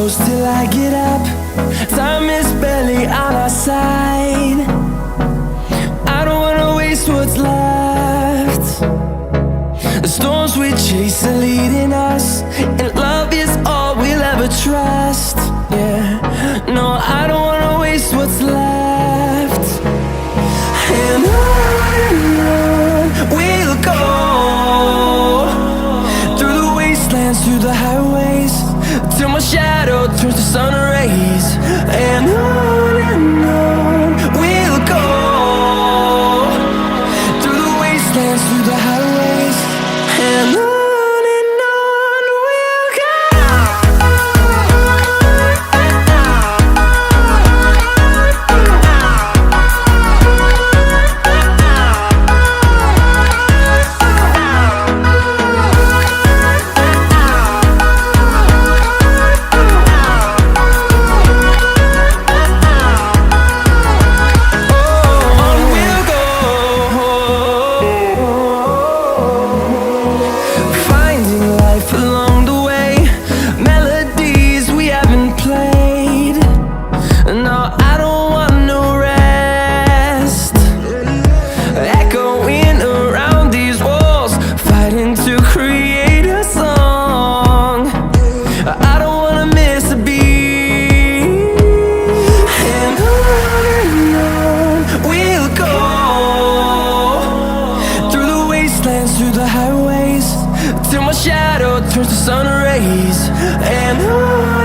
close till I get up. Time is barely on our side. I don't wanna waste what's left. The storms we chase are leading us, and love is all we'll ever trust. Yeah, no, I don't wanna waste what's left. And on we'll go, through the wastelands, through the highways, till my shadow turns to sun rays. And on we'll go, through the wastelands, through the highways, and on we'll go. Through the highways, till my shadow turns to sun rays. And on